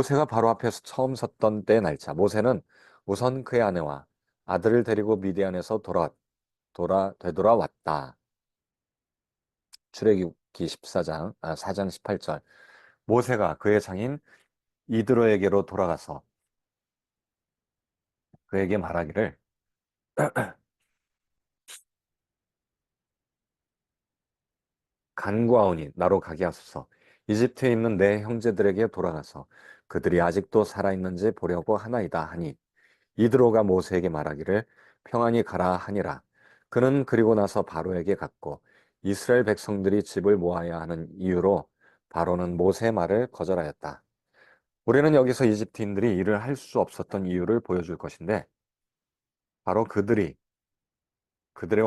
모세가 바로 앞에서 처음 섰던 때 날짜. 모세는 우선 그의 아내와 아들을 데리고 미디안에서 되돌아왔다. 출애굽기 14장, 4장 18절. 모세가 그의 장인 이드로에게로 돌아가서 그에게 말하기를 간구하오니 나로 가게 하소서. 이집트에 있는 내 형제들에게 돌아가서 그들이 아직도 살아있는지 보려고 하나이다 하니 이드로가 모세에게 말하기를 평안히 가라 하니라. 그는 그리고 나서 바로에게 갔고 이스라엘 백성들이 집을 모아야 하는 이유로 바로는 모세의 말을 거절하였다. 우리는 여기서 이집트인들이 일을 할 수 없었던 이유를 보여줄 것인데 바로 그들의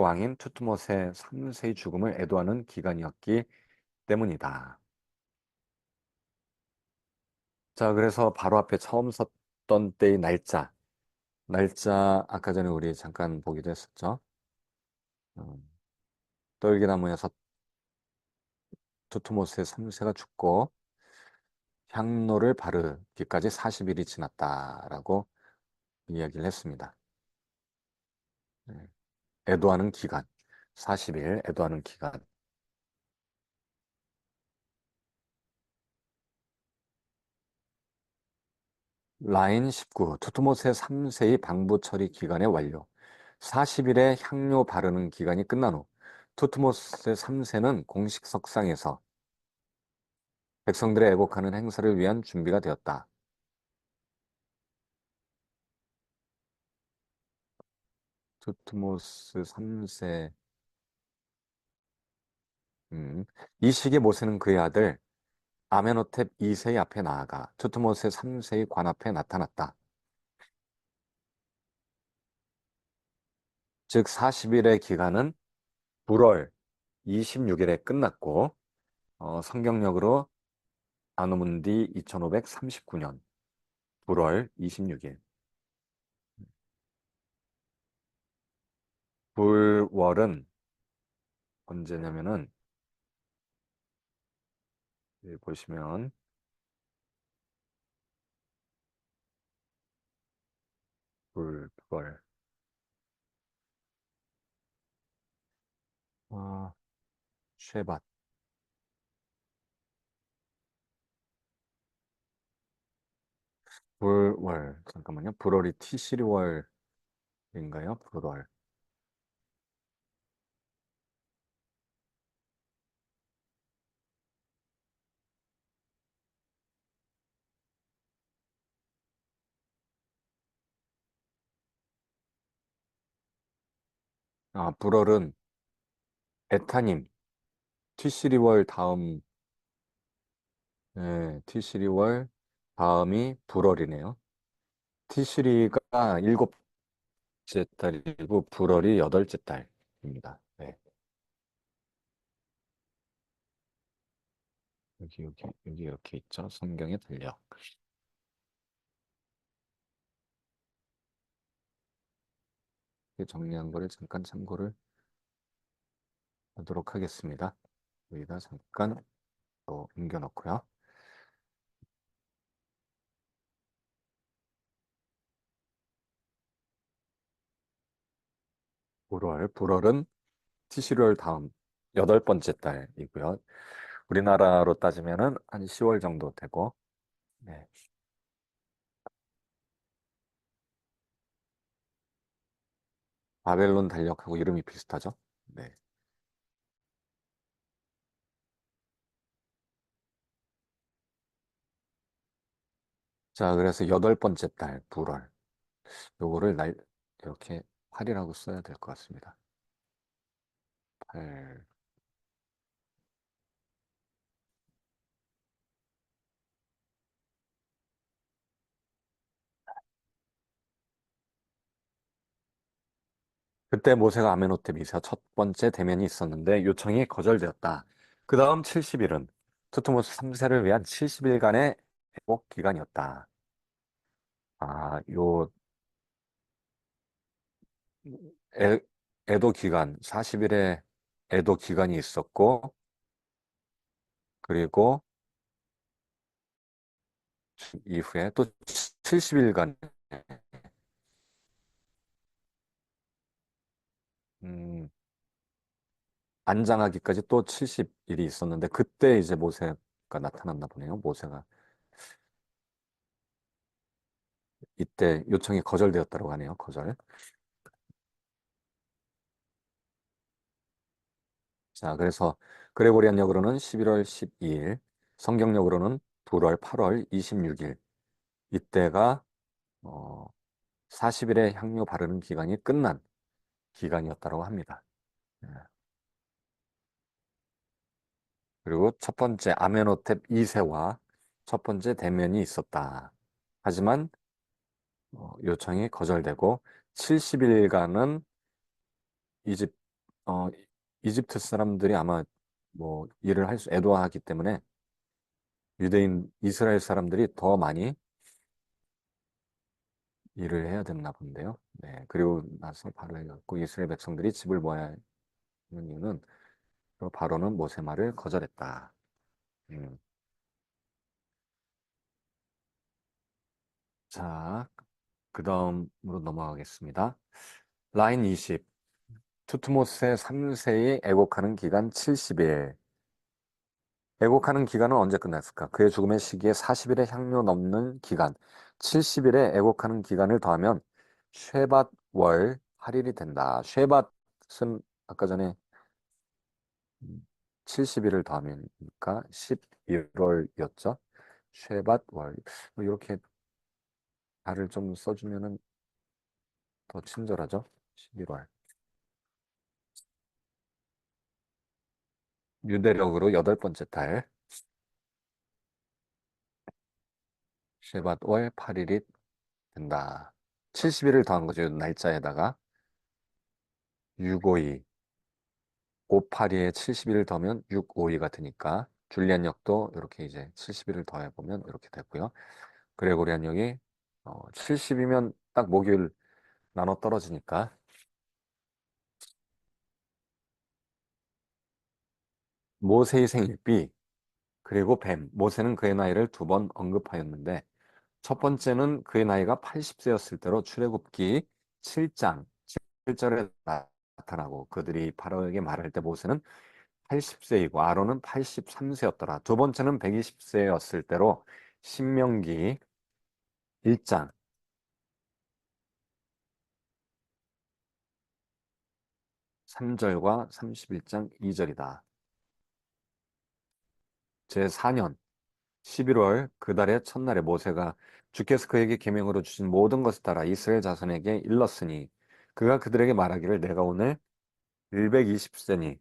왕인 투트모세 3세의 죽음을 애도하는 기간이었기 때문이다. 자, 그래서 바로 앞에 처음 섰던 때의 날짜 아까 전에 우리 잠깐 보기도 했었죠. 어, 떨기나무에서 투트모스의 3세가 죽고 향로를 바르기까지 40일이 지났다라고 이야기를 했습니다. 네. 애도하는 기간, 40일 애도하는 기간. 라인 19, 투트모스의 3세의 방부 처리 기간의 완료. 40일의 향료 바르는 기간이 끝난 후 투트모스의 3세는 공식 석상에서 백성들의 애곡하는 행사를 위한 준비가 되었다. 투트모스 3세, 이 시기에 모세는 그의 아들 아메노텝 2세의 앞에 나아가 투트모스 3세의 관 앞에 나타났다. 즉 40일의 기간은 불월 26일에 끝났고 성경력으로 아누문디 2539년 불월 26일. 불월은 언제냐면은 여기 보시면 불월 쉐밧 불월 잠깐만요. 불월이 티시리월인가요? 불월. 불월은 에타님 티시리월 다음 티시리월 다음이 불월이네요. 티시리가 일곱째 달이고 불월이 여덟째 달입니다. 네. 여기 이렇게 있죠. 성경의 달력. 이렇게 정리한 거를 잠깐 참고를 하도록 하겠습니다. 여기다 잠깐 또 옮겨 놓고요. 불월은 티시리월 다음 여덟 번째 달이고요. 우리나라로 따지면은 한 10월 정도 되고, 네. 바벨론 달력하고 이름이 비슷하죠? 네. 자, 그래서 여덟 번째 달, 불월. 요거를 이렇게 8이라고 써야 될 것 같습니다. 8. 그때 모세가 아메노테 미사 첫 번째 대면이 있었는데 요청이 거절되었다. 그 다음 70일은 투트모스 3세를 위한 70일간의 회복 기간이었다. 요 애, 애도 기간, 40일의 애도 기간이 있었고, 그리고 이후에 또 70일간 음, 안장하기까지 또 70일이 있었는데 그때 이제 모세가 나타났나 보네요. 모세가 이때 요청이 거절되었다고 하네요. 거절. 자, 그래서 그레고리안력으로는 11월 12일, 성경력으로는 2월 8월 26일. 이때가 40일의 향유 바르는 기간이 끝난 기간이었다고 합니다. 예. 그리고 첫 번째 아메노텝 2세와 첫 번째 대면이 있었다. 하지만 요청이 거절되고 70일간은 이집 어, 이집트 사람들이 아마 뭐 일을 애도하기 때문에 유대인 이스라엘 사람들이 더 많이 일을 해야 됐나 본데요. 네. 그리고 나서 바로 해갖고 이스라엘 백성들이 집을 모아야 하는 이유는 바로는 모세 말을 거절했다. 음. 자, 그 다음으로 넘어가겠습니다. 라인 20. 투트모스의 3세의 애곡하는 기간 70일. 애곡하는 기간은 언제 끝났을까? 그의 죽음의 시기에 40일의 향료 넘는 기간, 70일의 애곡하는 기간을 더하면 쉐밧 월 8일이 된다. 쉐밧은 아까 전에 70일을 더하면니까 11월이었죠. 쉐밧 월. 이렇게 달을 좀 써주면은 더 친절하죠. 11월. 유대력으로 여덟 번째 달, 쉐밧 월 8일이 된다. 70일을 더한 거죠. 날짜에다가 652, 582에 70일을 더하면 652가 되니까 줄리안역도 이렇게 이제 70일을 더해보면 이렇게 되고요. 그레고리안역이 70이면 딱 목요일 나눠 떨어지니까 모세의 생일비 그리고 뱀, 모세는 그의 나이를 두 번 언급하였는데 첫 번째는 그의 나이가 80세였을 때로 출애굽기 7장 7절에 나타나고 그들이 바로에게 말할 때 모세는 80세이고 아론은 83세였더라. 두 번째는 120세였을 때로 신명기 1장 3절과 31장 2절이다. 제4년 11월 그 달의 첫날에 모세가 주께서 그에게 계명으로 주신 모든 것을 따라 이스라엘 자손에게 일렀으니 그가 그들에게 말하기를 내가 오늘 120세니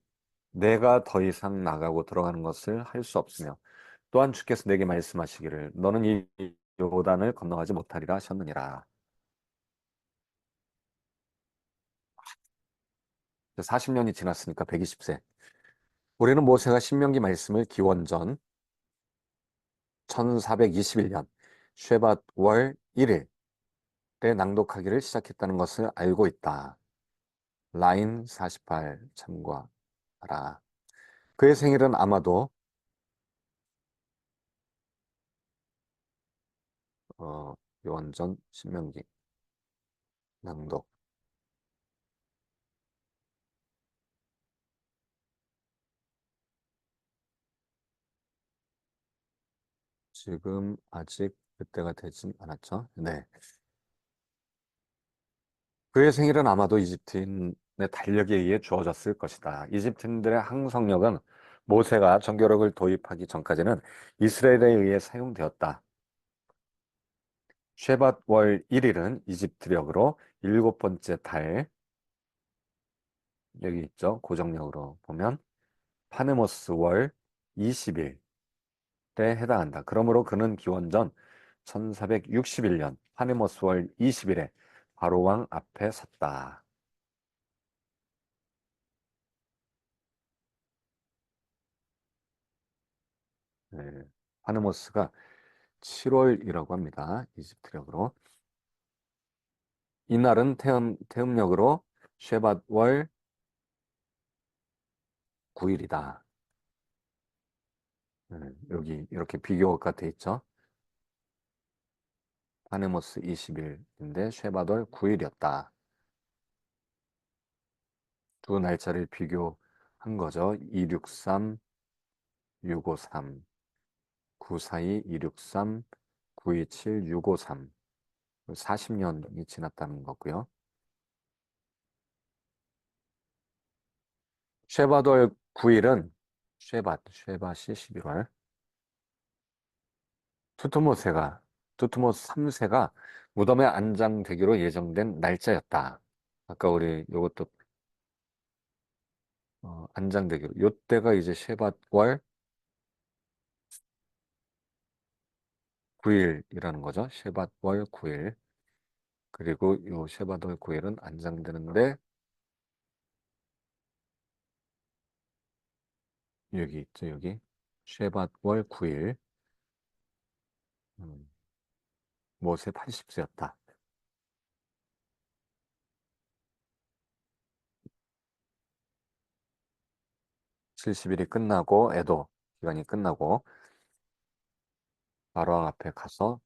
내가 더 이상 나가고 들어가는 것을 할 수 없으며 또한 주께서 내게 말씀하시기를 너는 이 요단을 건너가지 못하리라 하셨느니라. 40년이 지났으니까 120세. 우리는 모세가 신명기 말씀을 기원전 1421년 쉐밧 월 1일에 낭독하기를 시작했다는 것을 알고 있다. 라인 48 참고하라. 그의 생일은 아마도 어, 기원전 신명기 낭독 지금 아직 그때가 되진 않았죠. 네. 그의 생일은 아마도 이집트인의 달력에 의해 주어졌을 것이다. 이집트인들의 항성력은 모세가 정교력을 도입하기 전까지는 이스라엘에 의해 사용되었다. 쉐밧 월 1일은 이집트력으로 일곱 번째 달, 여기 있죠. 고정력으로 보면 파네모스 월 20일에 해당한다. 그러므로 그는 기원전 1461년 파네모스 월 20일에 바로왕 앞에 섰다. 네. 파네모스가 7월이라고 합니다. 이집트력으로. 이날은 태음력으로 쉐밧 월 9일이다. 여기 이렇게 비교가 돼 있죠. 파네모스 20일인데 쉐바돌 9일이었다. 두 날짜를 비교한 거죠. 263, 653, 942, 263, 927, 653. 40년이 지났다는 거고요. 쉐바돌 9일은 쉐밭이 11월. 투트모스가 투트모스 3세가 무덤에 안장되기로 예정된 날짜였다. 아까 우리 요것도 안장되기로 요때가 이제 쉐밧월 9일이라는 거죠. 쉐밧월 9일. 그리고 요 쉐밧월 9일은 안장되는데 여기 있죠, 여기. 쉐밧월 9일. 음, 모세 80세였다. 70일이 끝나고 애도 기간이 끝나고 바로왕 앞에 가서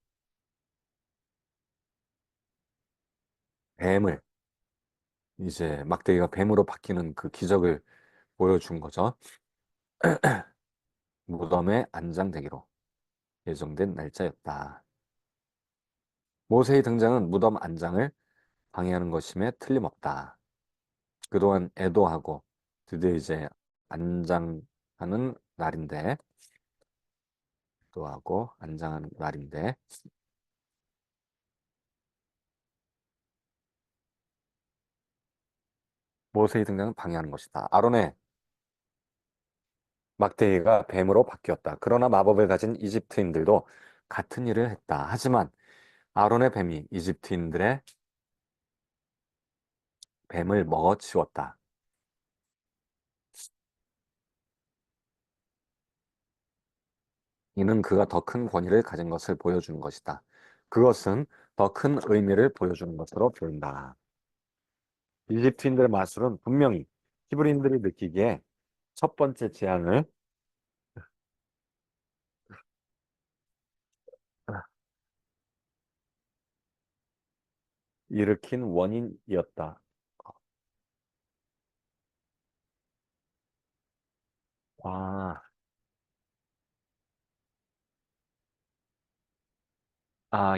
뱀을 이제 막대기가 뱀으로 바뀌는 그 기적을 보여준 거죠. 무덤에 안장되기로 예정된 날짜였다. 모세의 등장은 무덤 안장을 방해하는 것임에 틀림없다. 그동안 애도하고 드디어 이제 안장하는 날인데, 애도하고 안장하는 날인데, 모세의 등장은 방해하는 것이다. 아론의 막대기가 뱀으로 바뀌었다. 그러나 마법을 가진 이집트인들도 같은 일을 했다. 하지만 아론의 뱀이 이집트인들의 뱀을 먹어치웠다. 이는 그가 더 큰 권위를 가진 것을 보여주는 것이다. 그것은 더 큰 의미를 보여주는 것으로 보인다. 이집트인들의 마술은 분명히 히브리인들이 느끼기에 첫 번째 재앙을 일으킨 원인이었다. 아,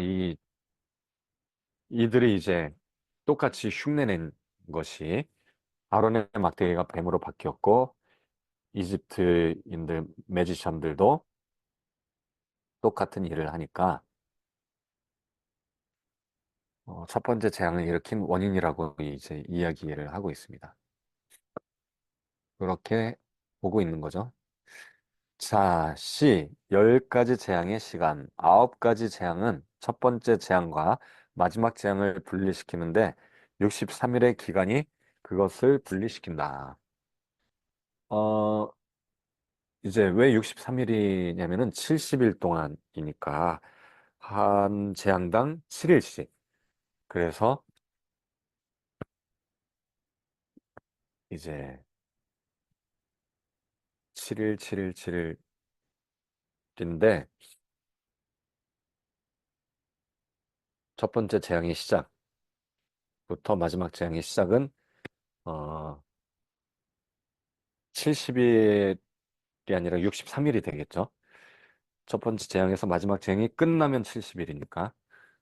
이들이 이제 똑같이 흉내낸 것이 아론의 막대기가 뱀으로 바뀌었고 이집트인들 매지션들도 똑같은 일을 하니까 첫 번째 재앙을 일으킨 원인이라고 이제 이야기를 하고 있습니다. 그렇게 보고 있는 거죠. 자, C. 10가지 재앙의 시간. 9가지 재앙은 첫 번째 재앙과 마지막 재앙을 분리시키는데 63일의 기간이 그것을 분리시킨다. 어, 이제 왜 63일이냐면은 70일 동안이니까 한 재앙당 7일씩. 그래서 이제 7일, 7일, 7일인데 첫 번째 재앙의 시작부터 마지막 재앙의 시작은 어, 70일이 아니라 63일이 되겠죠. 첫 번째 재앙에서 마지막 재앙이 끝나면 70일이니까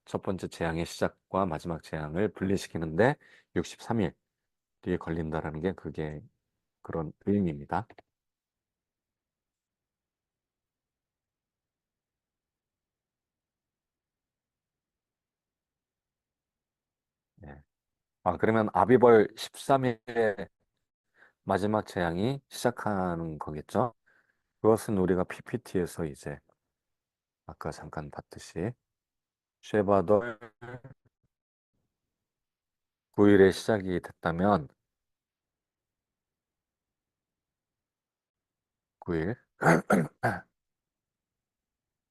첫 번째 재앙의 시작과 마지막 재앙을 분리시키는데 63일이 걸린다라는 게 그게 그런 의미입니다. 예. 그러면 아비벌 13일에 마지막 재앙이 시작하는 거겠죠? 그것은 우리가 PPT에서 이제 아까 잠깐 봤듯이 쉐바더 9일에 시작이 됐다면 9일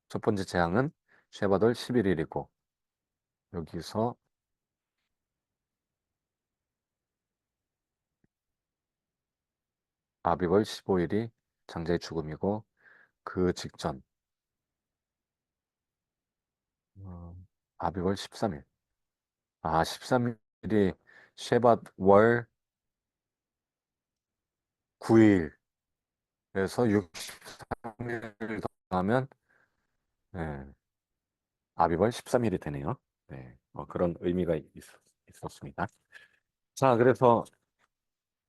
첫 번째 재앙은 쉐바돌 11일이고 여기서 아비벌 15일이 장자의 죽음이고 그 직전 어, 아비월 13일. 아, 13일이 쉐밧 월 9일에서 63일 더하면 네, 아비월 13일이 되네요. 네, 그런 의미가 있었습니다. 자, 그래서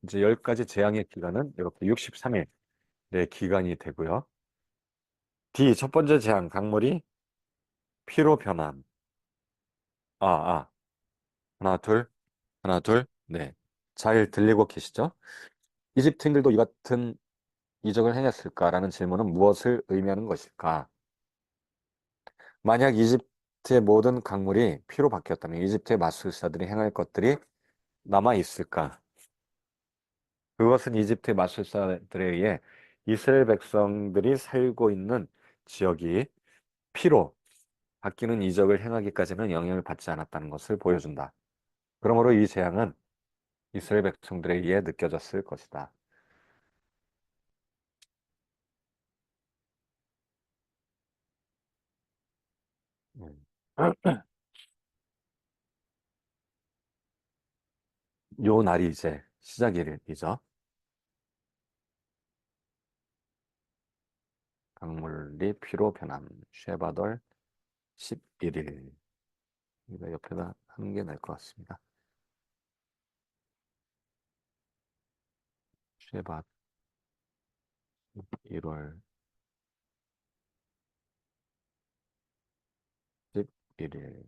이제 10가지 재앙의 기간은 이렇게 63일의 기간이 되고요. D, 첫 번째 재앙, 강물이 피로 변함. 아, 아, 하나, 둘, 하나, 둘, 네. 잘 들리고 계시죠? 이집트인들도 이 같은 이적을 행했을까라는 질문은 무엇을 의미하는 것일까? 만약 이집트의 모든 강물이 피로 바뀌었다면 이집트의 마술사들이 행할 것들이 남아 있을까? 그것은 이집트의 마술사들에 의해 이스라엘 백성들이 살고 있는 지역이 피로 바뀌는 이적을 행하기까지는 영향을 받지 않았다는 것을 보여준다. 그러므로 이 재앙은 이스라엘 백성들에 의해 느껴졌을 것이다. 음. 요 날이 이제 시작일이죠. 강물이 피로 변함. 쉐바돌 11일. 이거 옆에다 하는 게 나을 것 같습니다. 쉐바 1월 11일.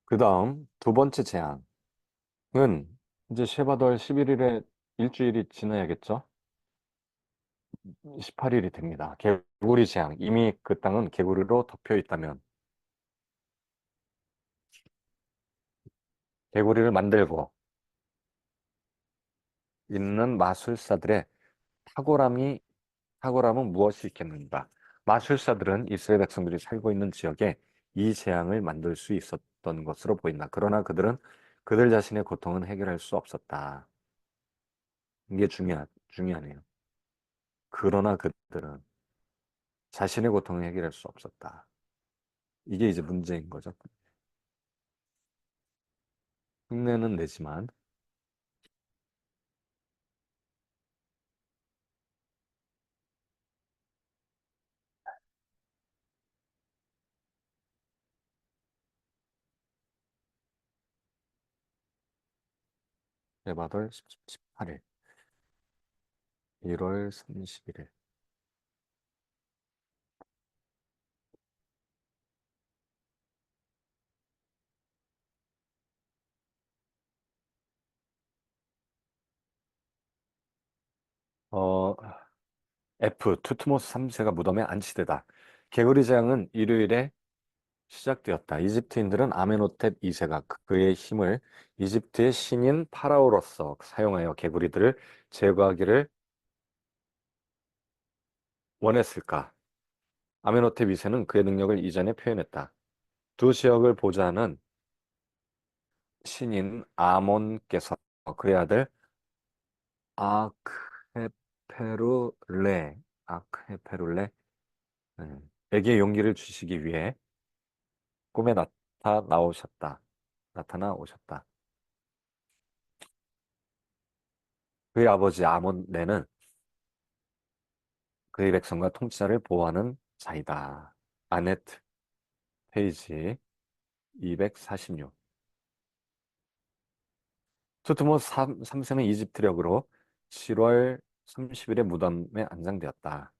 그 다음 두 번째 재앙은 이제 쉐바돌 11일에 일주일이 지나야겠죠? 18일이 됩니다. 개구리 재앙. 이미 그 땅은 개구리로 덮여 있다면 개구리를 만들고 있는 마술사들의 탁월함이 탁월함은 무엇이 있겠는가? 마술사들은 이스라엘 백성들이 살고 있는 지역에 이 재앙을 만들 수 있었던 것으로 보인다. 그러나 그들은 그들 자신의 고통은 해결할 수 없었다. 이게 중요하네요. 그러나 그들은 자신의 고통을 해결할 수 없었다. 이게 이제 문제인 거죠. 흉내는 내지만 에바돌 18일, 1월 31일. 어, F, 투트모스 3세가 무덤에 안치되다. 개구리 재앙은 일요일에 시작되었다. 이집트인들은 아멘호텝 2세가 그의 힘을 이집트의 신인 파라오로서 사용하여 개구리들을 제거하기를 원했을까? 아멘호텝 2세는 그의 능력을 이전에 표현했다. 두 지역을 보좌하는 신인 아몬께서 그의 아들 아크헤페룰레, 아크헤페룰레, 에게 용기를 주시기 위해 꿈에 나타나 오셨다. 그의 아버지 아몬네는 그의 백성과 통치자를 보호하는 자이다. 아네트 페이지 246. 투트모스 3세는 이집트력으로 7월 30일에 무덤에 안장되었다.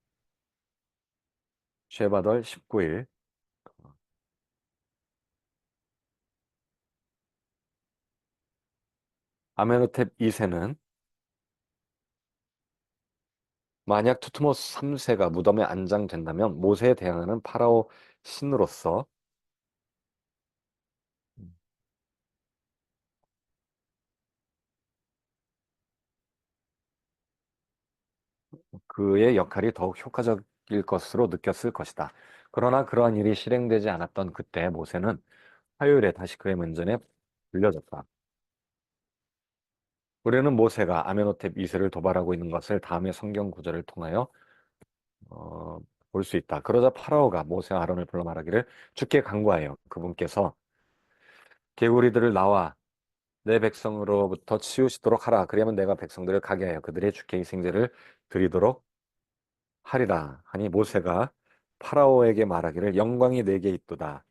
쉐바덜 19일. 아메노텝 2세는 만약 투트모스 3세가 무덤에 안장된다면 모세에 대항하는 파라오 신으로서 그의 역할이 더욱 효과적일 것으로 느꼈을 것이다. 그러나 그러한 일이 실행되지 않았던 그때 모세는 화요일에 다시 그의 면전에 불려졌다. 우리는 모세가 아메노텝 2세를 도발하고 있는 것을 다음의 성경 구절을 통하여 어, 볼 수 있다. 그러자 파라오가 모세와 아론을 불러 말하기를 주께 간구하여 그분께서 개구리들을 나와 내 백성으로부터 치우시도록 하라. 그리하면 내가 백성들을 가게 하여 그들의 주께 희생제를 드리도록 하리라. 하니 모세가 파라오에게 말하기를 영광이 내게 있도다.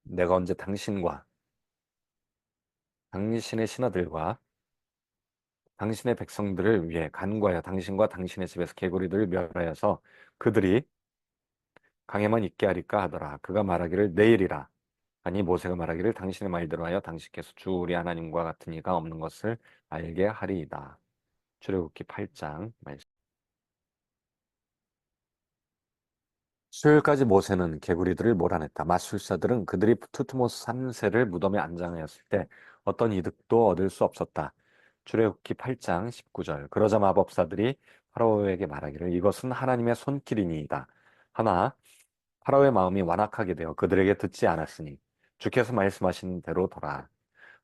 내가 언제 당신과 당신의 신하들과 당신의 백성들을 위해 간구하여 당신과 당신의 집에서 개구리들을 멸하여서 그들이 강에만 있게 하리까 하더라. 그가 말하기를 내일이라. 아니 모세가 말하기를 당신의 말대로 하여 당신께서 주 우리 하나님과 같은 이가 없는 것을 알게 하리이다. 출애굽기 8장 말씀. 수요일까지 모세는 개구리들을 몰아냈다. 마술사들은 그들이 투트모스 3세를 무덤에 안장하였을 때 어떤 이득도 얻을 수 없었다. 출애굽기 8장 19절. 그러자 마법사들이 파라오에게 말하기를 이것은 하나님의 손길이니이다. 하나 파라오의 마음이 완악하게 되어 그들에게 듣지 않았으니 주께서 말씀하신 대로 더라.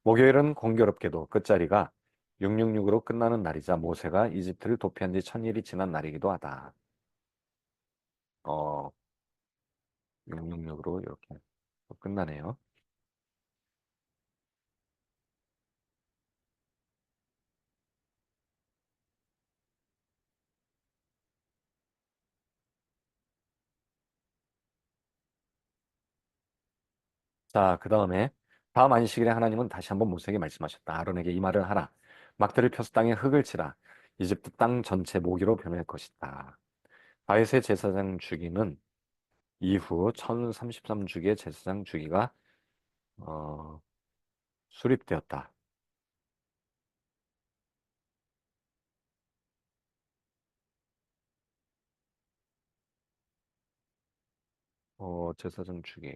목요일은 공교롭게도 끝자리가 666으로 끝나는 날이자 모세가 이집트를 도피한 지 1000일이 지난 날이기도 하다. 어, 666으로 이렇게 끝나네요. 자, 그 다음에 다음 안식일에 하나님은 다시 한번 모세에게 말씀하셨다. 아론에게 이 말을 하라. 막대를 펴서 땅에 흙을 치라. 이집트 땅 전체 모기로 변할 것이다. 다윗의 제사장 주기는 이후 1033주기의 제사장 주기가 어, 수립되었다. 제사장 주기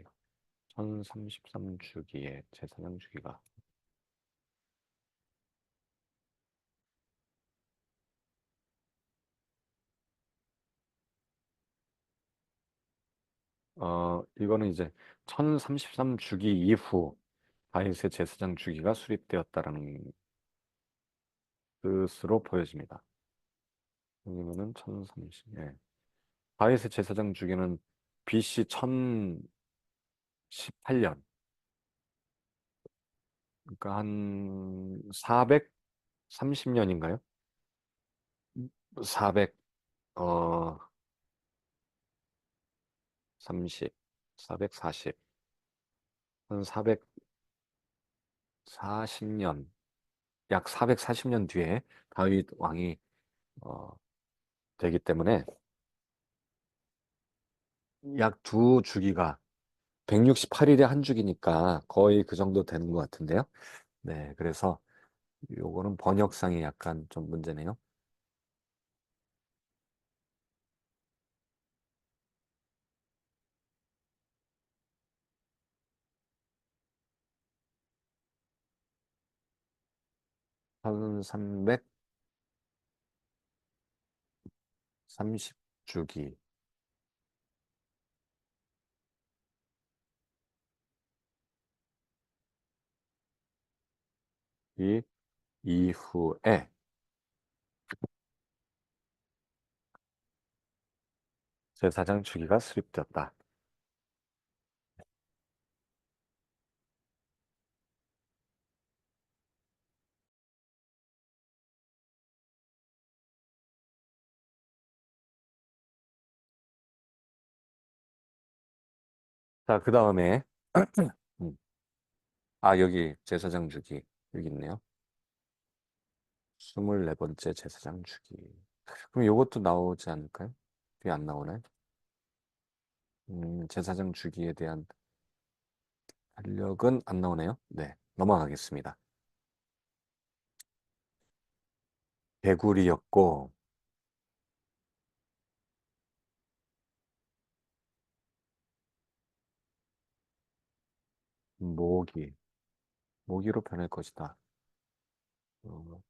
1033주기의 제사장 주기가 이거는 이제 1033주기 이후 다윗의 제사장 주기가 수립되었다라는 뜻으로 보여집니다. 여기면은 1030, 예. 다윗의 제사장 주기는 BC 1018년, 그러니까 한 430년인가요? 400, 30, 440, 한 440년, 약 440년 뒤에 다윗 왕이 어, 되기 때문에 약 두 주기가 168일에 한 주기니까 거의 그 정도 되는 것 같은데요. 네, 그래서 요거는 번역상이 약간 좀 문제네요. 1330주기 이후에 제사장 주기가 수립되었다. 자, 그 다음에 여기 제사장 주기 여기 있네요. 24번째 제사장 주기. 그럼 요것도 나오지 않을까요? 뒤에 안 나오나요? 제사장 주기에 대한 달력은 안 나오네요. 네, 넘어가겠습니다. 개구리였고, 모기, 모기로 변할 것이다. 어,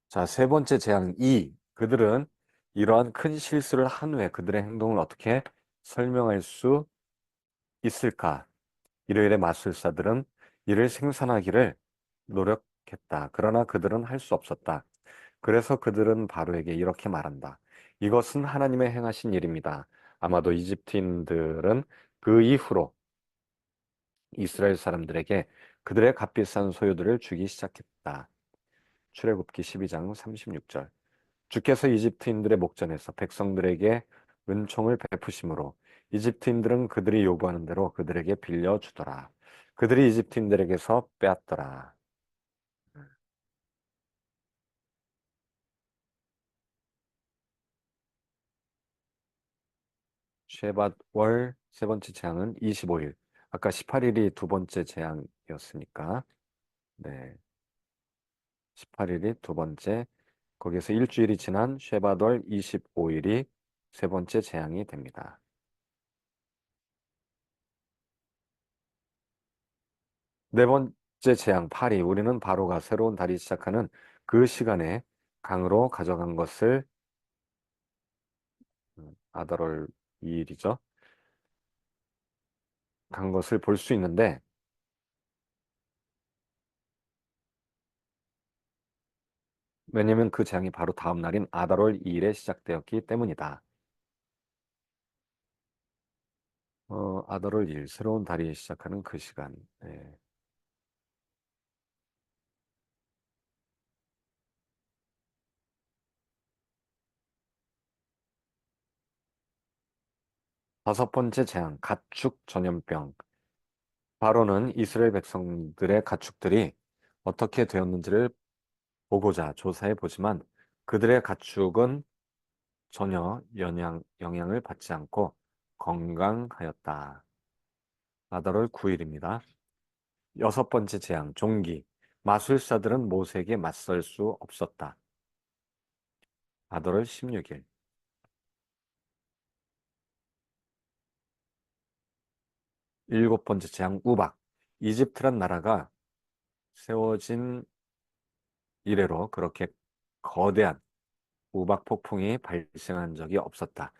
자, 세 번째 재앙 이. 그들은 이러한 큰 실수를 한 후에 그들의 행동을 어떻게 설명할 수 있을까? 일요일에 마술사들은 이를 생산하기를 노력했다. 그러나 그들은 할 수 없었다. 그래서 그들은 바로에게 이렇게 말한다. 이것은 하나님의 행하신 일입니다. 아마도 이집트인들은 그 이후로 이스라엘 사람들에게 그들의 값비싼 소유들을 주기 시작했다. 출애굽기 12장 36절. 주께서 이집트인들의 목전에서 백성들에게 은총을 베푸심으로 이집트인들은 그들이 요구하는 대로 그들에게 빌려주더라. 그들이 이집트인들에게서 빼앗더라. 쉐밧 월 세 번째 재앙은 25일. 아까 18일이 두 번째 재앙이었으니까. 네. 18일이 두 번째. 거기서 일주일이 지난 쉐밧 월 25일이 세 번째 재앙이 됩니다. 네 번째 재앙 8이 우리는 바로가 새로운 달이 시작하는 그 시간에 강으로 가져간 것을 아달월 2일이죠. 간 것을 볼 수 있는데 왜냐면 그 재앙이 바로 다음 날인 아달월 2일에 시작되었기 때문이다. 아달월 2일 새로운 달이 시작하는 그 시간. 예. 다섯 번째 재앙 가축 전염병. 바로는 이스라엘 백성들의 가축들이 어떻게 되었는지를 보고자 조사해 보지만 그들의 가축은 전혀 영향을 받지 않고 건강하였다. 아달월 9일입니다. 여섯 번째 재앙, 종기. 마술사들은 모세에게 맞설 수 없었다. 아달월 16일. 일곱 번째 재앙, 우박. 이집트란 나라가 세워진 이래로 그렇게 거대한 우박 폭풍이 발생한 적이 없었다.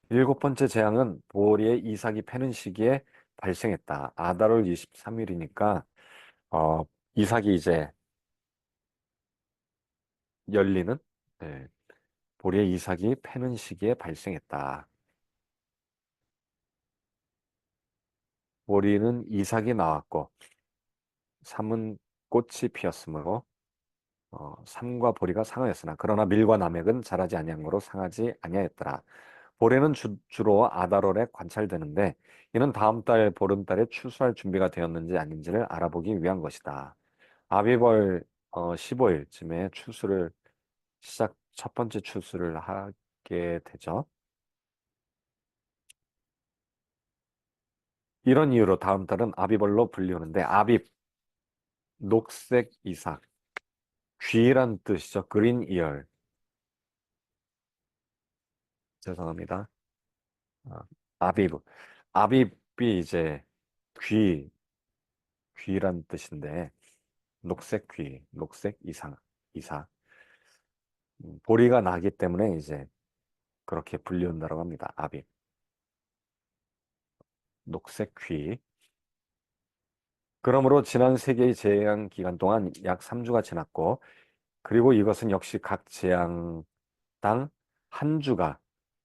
일곱 번째 재앙은 보리의 이삭이 패는 시기에 발생했다. 아달월 23일이니까 이삭이 이제 열리는 네, 보리의 이삭이 패는 시기에 발생했다. 보리는 이삭이 나왔고 삼은 꽃이 피었으므로 삼과 보리가 상하였으나 그러나 밀과 나맥은 자라지 아니함으로 상하지 아니하였더라. 보리는 주로 아달월에 관찰되는데 이는 다음 달 보름달에 추수할 준비가 되었는지 아닌지를 알아보기 위한 것이다. 아비벌 15일쯤에 첫 번째 추수를 하게 되죠. 이런 이유로 다음 달은 아비벌로 불리우는데 아빕, 녹색 이삭, 귀란 뜻이죠. 그린 이얼. 죄송합니다. 아, 아비브. 아비브이 이제 귀, 귀란 뜻인데 녹색 귀, 녹색 이삭. 보리가 나기 때문에 이제 그렇게 불리운다고 합니다. 아빕, 녹색 귀. 그러므로 지난 세계의 재앙 기간 동안 약 3주가 지났고 그리고 이것은 역시 각 재앙당 한 주가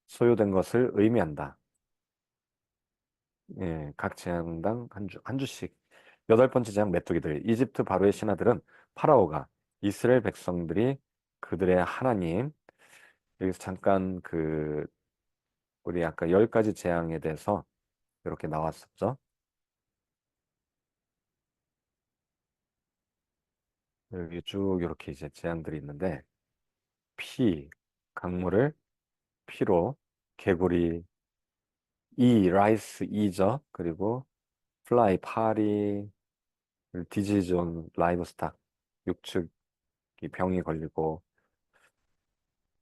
소요된 것을 의미한다. 예, 각 재앙당 한 주씩. 여덟 번째 재앙 메뚜기들. 이집트 바로의 신하들은 파라오가 이스라엘 백성들이 그들의 하나님, 여기서 잠깐 우리 아까 열 가지 재앙에 대해서 이렇게 나왔었죠. 여기 쭉 이렇게 이제 재앙들이 있는데, 피, 강물을 피로, 개구리, 라이스 이죠. 그리고 플라이, 파리, 디지즈 온 라이브스탁, 육축이 병이 걸리고,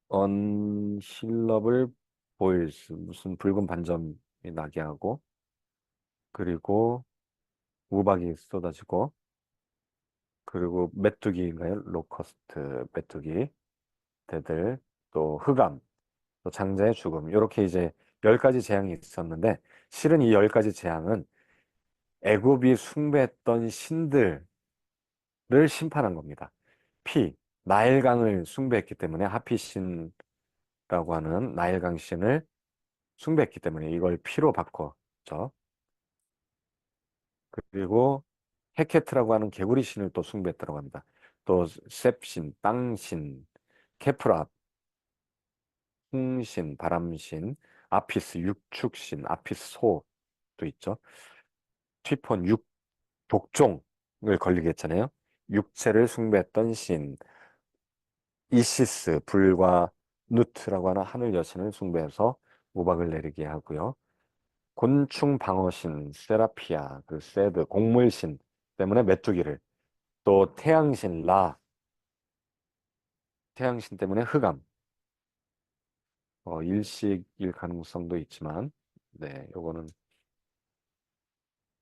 언힐러블 보일스 무슨 붉은 반점이 나게 하고 그리고 우박이 쏟아지고 그리고 메뚜기인가요? 로커스트 메뚜기 대들 또 흑암 또 장자의 죽음 이렇게 이제 열 가지 재앙이 있었는데 실은 이 열 가지 재앙은 애굽이 숭배했던 신들을 심판한 겁니다. 피, 나일강을 숭배했기 때문에 하피신이라고 하는 나일강 신을 숭배했기 때문에 이걸 피로 바꿨죠. 그리고 헤케트라고 하는 개구리 신을 또 숭배했다고 합니다. 또 셉신, 땅신, 케프라, 풍신, 바람신, 아피스, 육축신, 아피스 소도 있죠. 티폰, 독종을 걸리게 했잖아요. 육체를 숭배했던 신, 이시스, 불과 누트라고 하는 하늘 여신을 숭배해서 우박을 내리게 하고요. 곤충 방어신, 세라피아, 그 세드, 곡물신 때문에 메뚜기를, 또 태양신, 태양신 때문에 흑암, 일식일 가능성도 있지만, 네, 요거는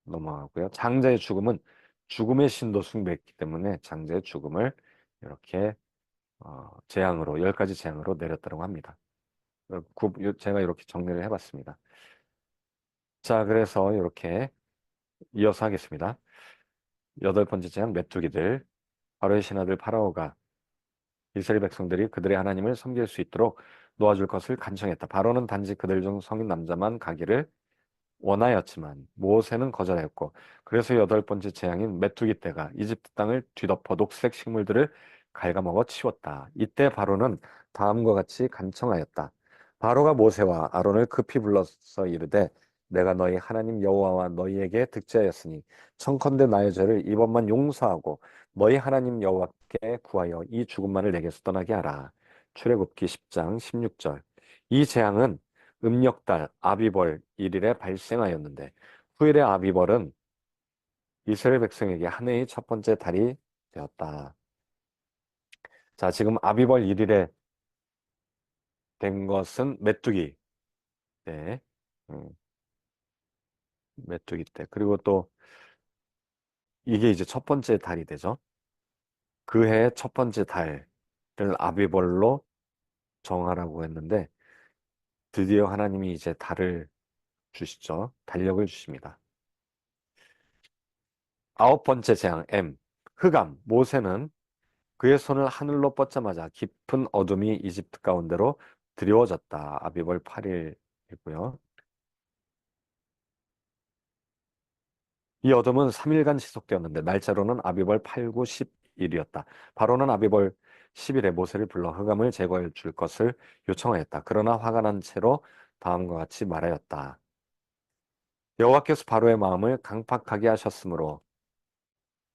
넘어가고요. 장자의 죽음은 죽음의 신도 숭배했기 때문에 장자의 죽음을 이렇게 재앙으로 10가지 재앙으로 내렸다고 합니다. 제가 이렇게 정리를 해봤습니다. 자, 그래서 이렇게 이어서 하겠습니다. 8번째 재앙 메뚜기들. 바로의 신하들 파라오가 이스라엘 백성들이 그들의 하나님을 섬길 수 있도록 도와줄 것을 간청했다. 바로는 단지 그들 중 성인 남자만 가기를 원하였지만 모세는 거절하였고, 그래서 8번째 재앙인 메뚜기 떼가 이집트 땅을 뒤덮어 녹색 식물들을 갉아먹어 치웠다. 이때 바로는 다음과 같이 간청하였다. 바로가 모세와 아론을 급히 불러서 이르되, 내가 너희 하나님 여호와와 너희에게 득죄하였으니 청컨대 나의 죄를 이번만 용서하고 너희 하나님 여호와께 구하여 이 죽음만을 내게서 떠나게 하라. 출애굽기 10장 16절. 이 재앙은 음력달 아비벌 1일에 발생하였는데, 후일의 아비벌은 이스라엘 백성에게 한 해의 첫 번째 달이 되었다. 자, 지금 아비벌 1일에 된 것은 메뚜기 때, 음, 메뚜기 때. 그리고 또 이게 이제 첫 번째 달이 되죠. 그 해의 첫 번째 달을 아비벌로 정하라고 했는데, 드디어 하나님이 이제 달을 주시죠. 달력을 주십니다. 9번째 재앙 M. 흑암. 모세는 그의 손을 하늘로 뻗자마자 깊은 어둠이 이집트 가운데로 드리워졌다. 아비벌 8일이고요. 이 어둠은 3일간 지속되었는데 날짜로는 아비벌 8, 9, 10일이었다. 바로는 아비벌 10일에 모세를 불러 흑암을 제거해 줄 것을 요청하였다. 그러나 화가 난 채로 다음과 같이 말하였다. 여호와께서 바로의 마음을 강팍하게 하셨으므로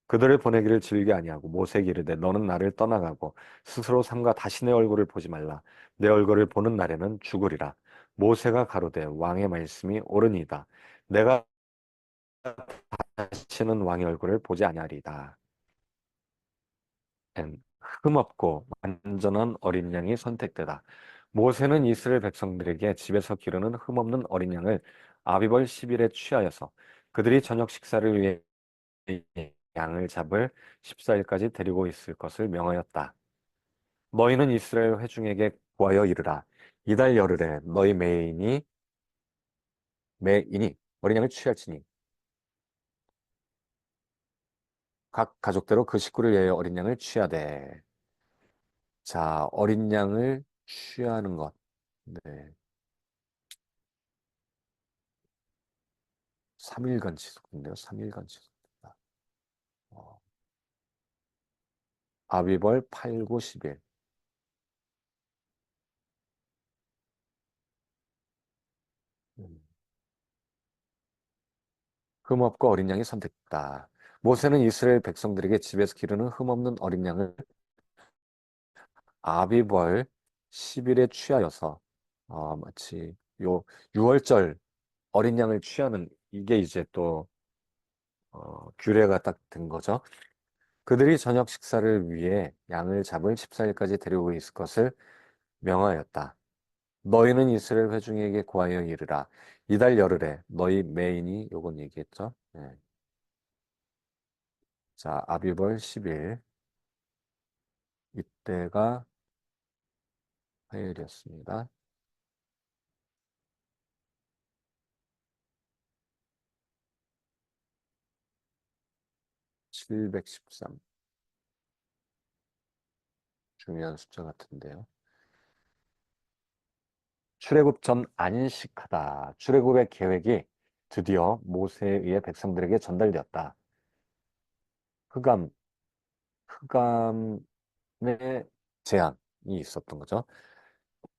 그들을 보내기를 즐겨 아니하고 모세에게 이르되, 너는 나를 떠나가고 스스로 삼가 다시 내 얼굴을 보지 말라. 내 얼굴을 보는 날에는 죽으리라. 모세가 가로되, 왕의 말씀이 옳으니이다. 내가 다시는 왕의 얼굴을 보지 아니하리이다. 흠없고 완전한 어린 양이 선택되다. 모세는 이스라엘 백성들에게 집에서 기르는 흠없는 어린 양을 아비벌 10일에 취하여서 그들이 저녁 식사를 위해 양을 잡을 14일까지 데리고 있을 것을 명하였다. 너희는 이스라엘 회중에게 구하여 이르라. 이달 열흘에 너희 매인이 어린 양을 취할지니 각 가족대로 그 식구를 위하여 어린 양을 취하되. 자, 어린 양을 취하는 것. 네. 3일간 지속된대요. 3일간 지속된다. 어, 아비벌 8, 9, 10일. 흠없고 어린 양이 선택다. 모세는 이스라엘 백성들에게 집에서 기르는 흠없는 어린 양을 아비벌 10일에 취하여서, 마치 요 6월절 어린 양을 취하는 이게 이제 또 규례가 딱 된 거죠. 그들이 저녁 식사를 위해 양을 잡을 14일까지 데리고 있을 것을 명하였다. 너희는 이스라엘 회중에게 구하여 이르라. 이달 열흘에 너희 메인이 요건 얘기했죠. 네. 자, 아비벌 10일 이때가 화요일이었습니다. 713. 중요한 숫자 같은데요. 출애굽 전 안식하다. 출애굽의 계획이 드디어 모세에 의해 백성들에게 전달되었다. 흑암, 흑암의 재앙이 있었던 거죠.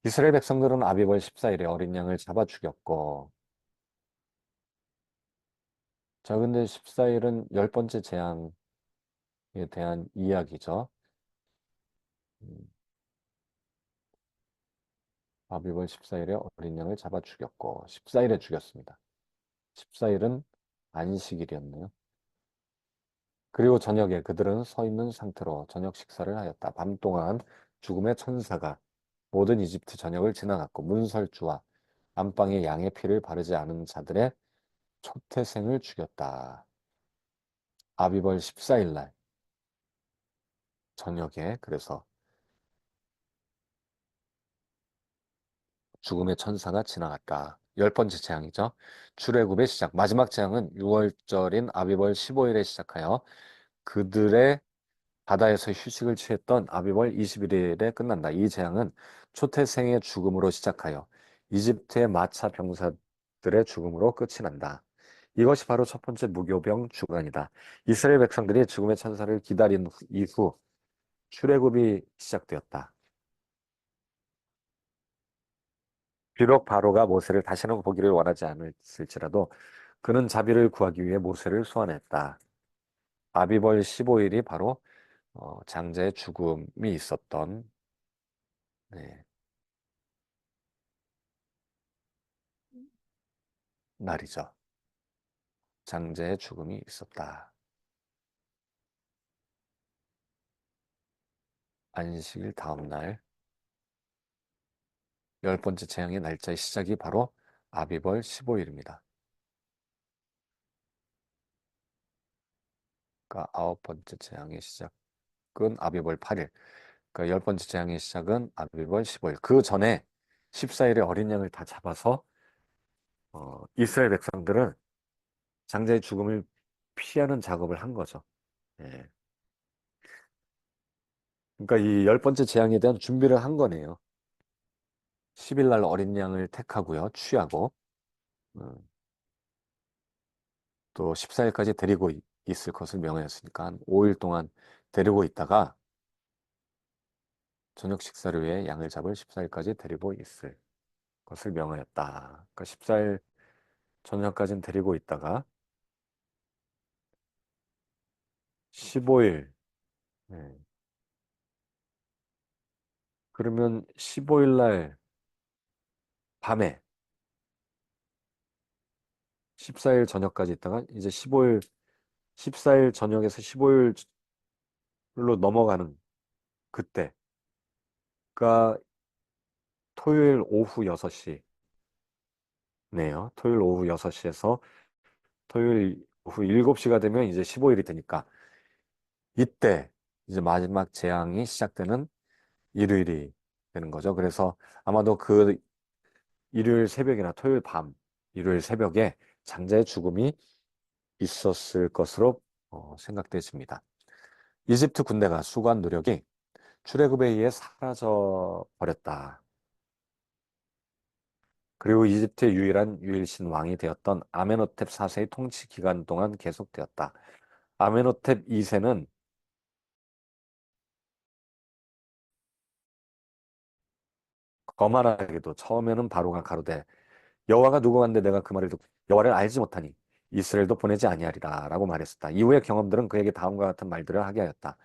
이스라엘 백성들은 아비벌 14일에 어린 양을 잡아 죽였고, 자, 근데 14일은 열 번째 재앙에 대한 이야기죠. 음, 아비벌 14일에 어린 양을 잡아 죽였고, 14일에 죽였습니다. 14일은 안식일이었네요. 그리고 저녁에 그들은 서 있는 상태로 저녁 식사를 하였다. 밤 동안 죽음의 천사가 모든 이집트 전역을 지나갔고 문설주와 안방에 양의 피를 바르지 않은 자들의 초태생을 죽였다. 아비벌 14일 날 저녁에 그래서 죽음의 천사가 지나갔다. 열 번째 재앙이죠. 출애굽의 시작. 마지막 재앙은 6월절인 아비벌 15일에 시작하여 그들의 바다에서 휴식을 취했던 아비벌 21일에 끝난다. 이 재앙은 초태생의 죽음으로 시작하여 이집트의 마차 병사들의 죽음으로 끝이 난다. 이것이 바로 첫 번째 무교병 주간이다. 이스라엘 백성들이 죽음의 천사를 기다린 이후 출애굽이 시작되었다. 비록 바로가 모세를 다시는 보기를 원하지 않았을지라도 그는 자비를 구하기 위해 모세를 소환했다. 아비벌 15일이 바로 장자의 죽음이 있었던 네, 날이죠. 장자의 죽음이 있었다. 안식일 다음 날 열 번째 재앙의 날짜의 시작이 바로 아비벌 15일입니다. 그러니까 아홉 번째 재앙의 시작은 아비벌 8일. 그러니까 열 번째 재앙의 시작은 아비벌 15일. 그 전에 14일에 어린 양을 다 잡아서 이스라엘 백성들은 장자의 죽음을 피하는 작업을 한 거죠. 예. 그러니까 이 열 번째 재앙에 대한 준비를 한 거네요. 10일 날 어린 양을 택하고요. 취하고 음, 또 14일까지 데리고 있을 것을 명하였으니까 한 5일 동안 데리고 있다가 저녁 식사를 위해 양을 잡을 14일까지 데리고 있을 것을 명하였다. 그러니까 14일 저녁까지는 데리고 있다가 15일 네. 그러면 15일 날 밤에 14일 저녁까지 있다가 이제 15일 14일 저녁에서 15일로 넘어가는 그때 그러니까 토요일 오후 6시 네요. 토요일 오후 6시에서 토요일 오후 7시가 되면 이제 15일이 되니까 이때 이제 마지막 재앙이 시작되는 일요일이 되는 거죠. 그래서 아마도 그 일요일 새벽이나 토요일 밤, 일요일 새벽에 장자의 죽음이 있었을 것으로 생각되십니다. 이집트 군대가 수고한 노력이 출애굽에 의해 사라져 버렸다. 그리고 이집트의 유일한 유일신 왕이 되었던 아멘호텝 4세의 통치 기간 동안 계속되었다. 아멘호텝 2세는 거만하게도 처음에는 바로가 가로되 여호와가 누구간데 내가 그 말을 듣고 여호와를 알지 못하니 이스라엘도 보내지 아니하리라 라고 말했었다. 이후의 경험들은 그에게 다음과 같은 말들을 하게 하였다.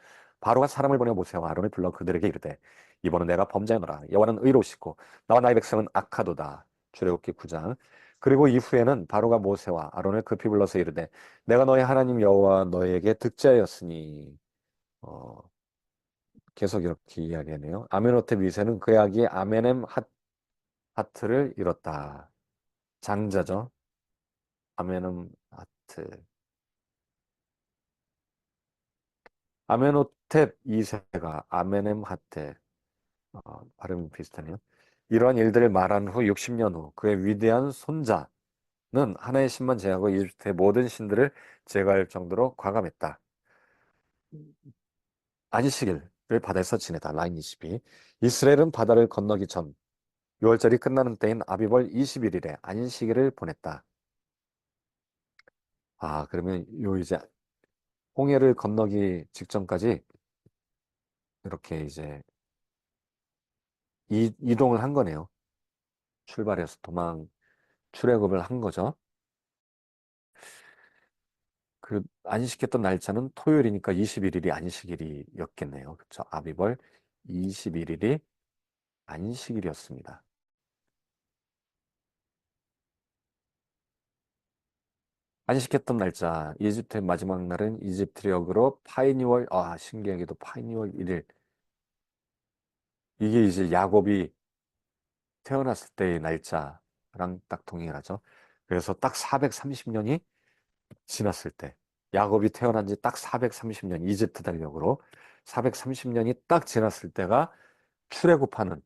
바로가 사람을 보내 모세와 아론을 불러 그들에게 이르되 이번은 내가 범죄하노라. 여호와는 의로우시고 나와 나의 백성은 악하도다. 출애굽기 9장. 그리고 이후에는 바로가 모세와 아론을 급히 불러서 이르되 내가 너의 하나님 여호와 너에게 득죄하였으니 어, 계속 이렇게 이야기하네요. 아멘호텝 2세는 그의 아기 아멘엠 하트를 잃었다. 장자죠. 아멘음 하트. 아멘호텝 2세가 아멘엠 하트. 발음이 비슷하네요. 이러한 일들을 말한 후 60년 후 그의 위대한 손자는 하나의 신만 제하고 이집트의 모든 신들을 제거할 정도로 과감했다. 안식일을 바다에서 지내다. 라인 22. 이스라엘은 바다를 건너기 전 6월절이 끝나는 때인 아비벌 21일에 안식일을 보냈다. 아, 그러면 요 이제 홍해를 건너기 직전까지 이렇게 이제 이동을 한 거네요. 출발해서 출애굽을 한 거죠. 그 안식했던 날짜는 토요일이니까 21일이 안식일이었겠네요. 그렇죠? 아비벌 21일이 안식일이었습니다. 안식했던 날짜, 이집트의 마지막 날은 이집트력으로 파이니월, 신기하게도 파이니월 1일. 이게 이제 야곱이 태어났을 때의 날짜랑 딱 동일하죠. 그래서 딱 430년이 지났을 때, 야곱이 태어난 지 딱 430년, 이집트 달력으로 430년이 딱 지났을 때가 출애굽하는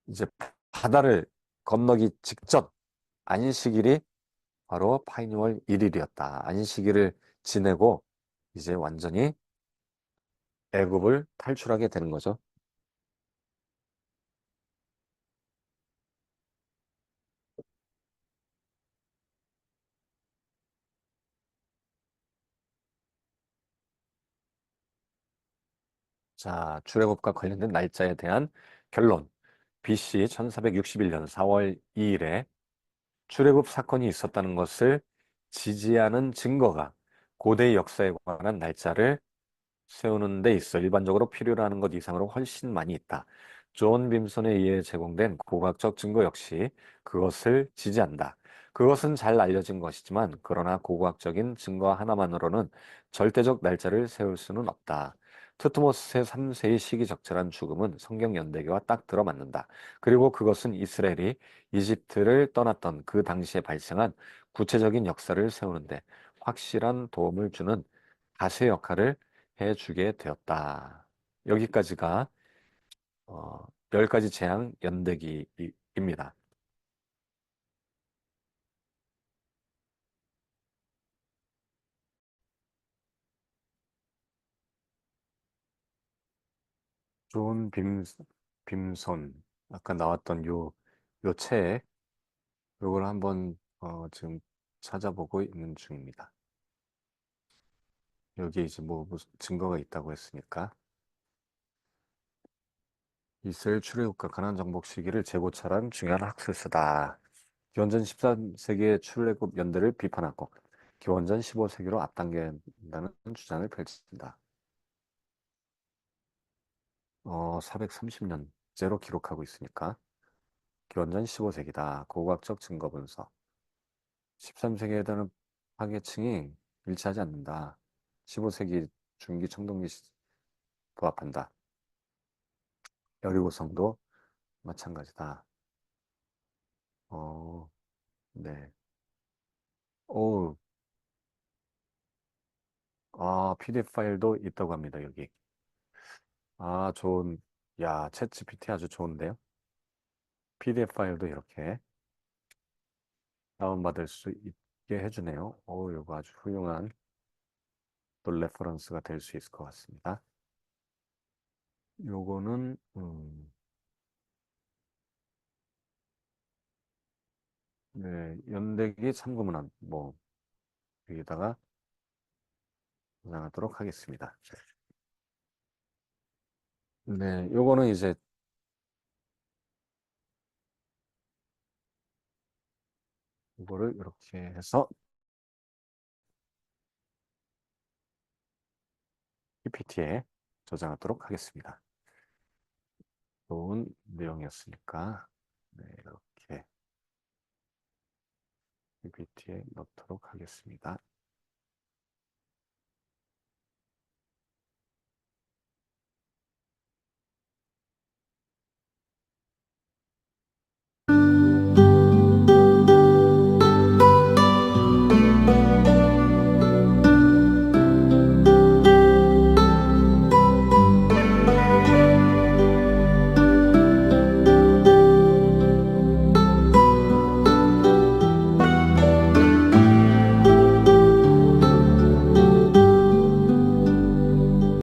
이제 바다를 건너기 직전 안식일이 바로 파이니월 1일이었다. 안식일을 지내고 이제 완전히 애굽을 탈출하게 되는 거죠. 자, 출애굽과 관련된 날짜에 대한 결론. BC 1461년 4월 2일에 출애굽 사건이 있었다는 것을 지지하는 증거가 고대 역사에 관한 날짜를 세우는 데 있어 일반적으로 필요로 하는 것 이상으로 훨씬 많이 있다. 존 빔손에 의해 제공된 고고학적 증거 역시 그것을 지지한다. 그것은 잘 알려진 것이지만 그러나 고고학적인 증거 하나만으로는 절대적 날짜를 세울 수는 없다. 투트모스 3세의 시기적절한 죽음은 성경 연대기와 딱 들어맞는다. 그리고 그것은 이스라엘이 이집트를 떠났던 그 당시에 발생한 구체적인 역사를 세우는데 확실한 도움을 주는 가시의 역할을 해주게 되었다. 여기까지가 10가지 재앙 연대기입니다. 존 빔손 아까 나왔던 요 책 요걸 한번 지금 찾아보고 있는 중입니다. 여기에 이제 뭐 무슨 증거가 있다고 했으니까 이스라엘 출애굽과 가나안 정복 시기를 재고찰한 중요한 학술서다. 기원전 13세기의 출애굽 연대를 비판하고 기원전 15세기로 앞당긴다는 주장을 펼친다. 430년째로 기록하고 있으니까 기원전 15세기다. 고고학적 증거 분석. 13세기에 대한 파괴층이 일치하지 않는다. 15세기 중기 청동기 부합한다. 여리고성도 마찬가지다. 어, 네. 오, PDF 파일도 있다고 합니다, 여기. 좋은, 야, 챗 GPT 아주 좋은데요? PDF 파일도 이렇게 다운받을 수 있게 해주네요. 이거 아주 훌륭한 또 레퍼런스가 될 수 있을 것 같습니다. 요거는, 네, 연대기 참고문헌, 뭐, 여기다가 저장하도록 하겠습니다. 네, 요거는 이제, 이거를 이렇게 해서 PPT에 저장하도록 하겠습니다. 좋은 내용이었으니까, 네, 이렇게 PPT에 넣도록 하겠습니다.